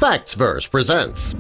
Factsverse presents.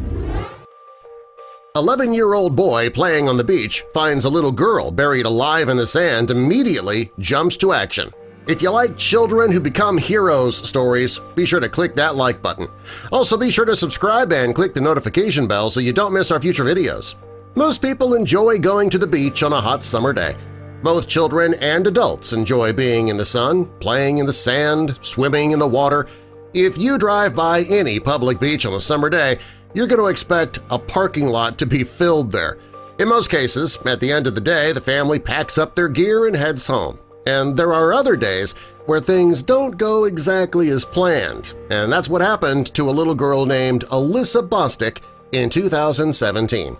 11-year-old boy playing on the beach finds a little girl buried alive in the sand, immediately jumps to action. If you like children who become heroes stories, be sure to click that like button. Also be sure to subscribe and click the notification bell so you don't miss our future videos. Most people enjoy going to the beach on a hot summer day. Both children and adults enjoy being in the sun, playing in the sand, swimming in the water. If you drive by any public beach on a summer day, you're going to expect a parking lot to be filled there. In most cases, at the end of the day, the family packs up their gear and heads home. And there are other days where things don't go exactly as planned, and that's what happened to a little girl named Alyssa Bostic in 2017.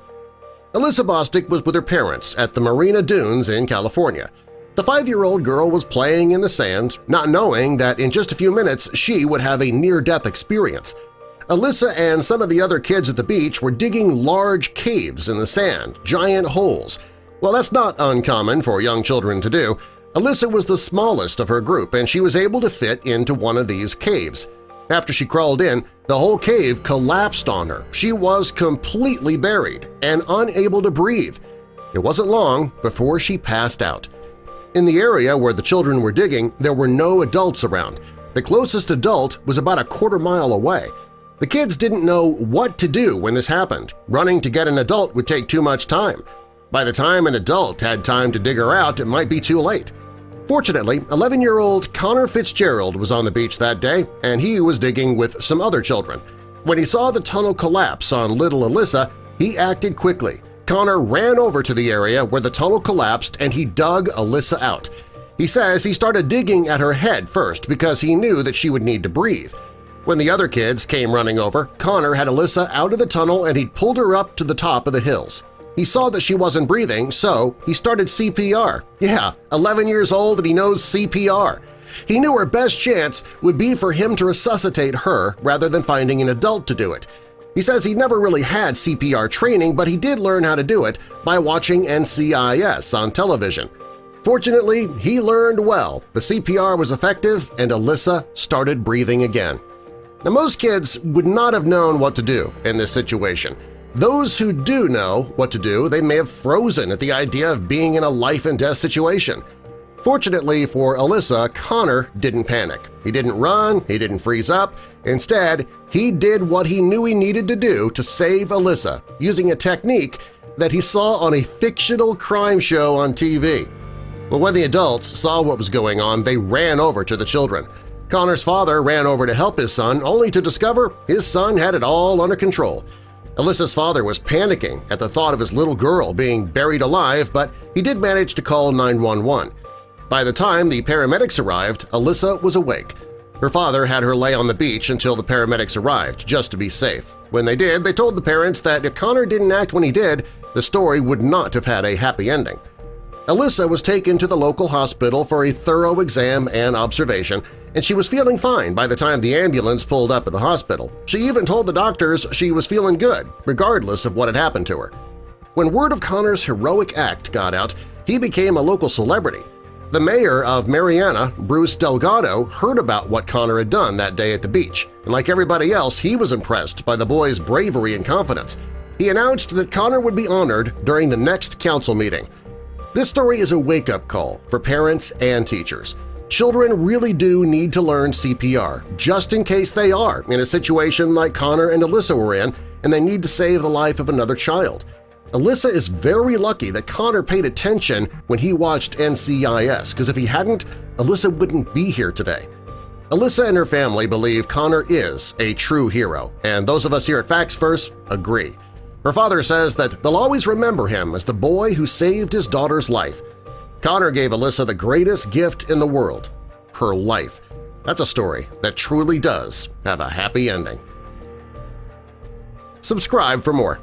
Alyssa Bostic was with her parents at the Marina Dunes in California. The 5-year-old girl was playing in the sand, not knowing that in just a few minutes she would have a near-death experience. Alyssa and some of the other kids at the beach were digging large caves in the sand, giant holes. Well, that's not uncommon for young children to do. Alyssa was the smallest of her group, and she was able to fit into one of these caves. After she crawled in, the whole cave collapsed on her. She was completely buried and unable to breathe. It wasn't long before she passed out. In the area where the children were digging, there were no adults around. The closest adult was about a quarter-mile away. The kids didn't know what to do when this happened. Running to get an adult would take too much time. By the time an adult had time to dig her out, it might be too late. Fortunately, 11-year-old Connor Fitzgerald was on the beach that day, and he was digging with some other children. When he saw the tunnel collapse on little Alyssa, he acted quickly. Connor ran over to the area where the tunnel collapsed and he dug Alyssa out. He says he started digging at her head first because he knew that she would need to breathe. When the other kids came running over, Connor had Alyssa out of the tunnel and he'd pulled her up to the top of the hills. He saw that she wasn't breathing, so he started CPR. Yeah, 11 years old and he knows CPR. He knew her best chance would be for him to resuscitate her rather than finding an adult to do it. He says he never really had CPR training, but he did learn how to do it by watching NCIS on television. Fortunately, he learned well, the CPR was effective, and Alyssa started breathing again. Now, most kids would not have known what to do in this situation. Those who do know what to do, they may have frozen at the idea of being in a life-and-death situation. Fortunately for Alyssa, Connor didn't panic. He didn't run, he didn't freeze up. Instead, he did what he knew he needed to do to save Alyssa, using a technique that he saw on a fictional crime show on TV. But when the adults saw what was going on, they ran over to the children. Connor's father ran over to help his son, only to discover his son had it all under control. Alyssa's father was panicking at the thought of his little girl being buried alive, but he did manage to call 911. By the time the paramedics arrived, Alyssa was awake. Her father had her lay on the beach until the paramedics arrived, just to be safe. When they did, they told the parents that if Connor didn't act when he did, the story would not have had a happy ending. Alyssa was taken to the local hospital for a thorough exam and observation, and she was feeling fine by the time the ambulance pulled up at the hospital. She even told the doctors she was feeling good, regardless of what had happened to her. When word of Connor's heroic act got out, he became a local celebrity. The mayor of Mariana, Bruce Delgado, heard about what Connor had done that day at the beach, and like everybody else, he was impressed by the boy's bravery and confidence. He announced that Connor would be honored during the next council meeting. This story is a wake-up call for parents and teachers. Children really do need to learn CPR, just in case they are in a situation like Connor and Alyssa were in and they need to save the life of another child. Alyssa is very lucky that Connor paid attention when he watched NCIS, because if he hadn't, Alyssa wouldn't be here today. Alyssa and her family believe Connor is a true hero, and those of us here at Factsverse agree. Her father says that they'll always remember him as the boy who saved his daughter's life. Connor gave Alyssa the greatest gift in the world – her life. That's a story that truly does have a happy ending. Subscribe for more.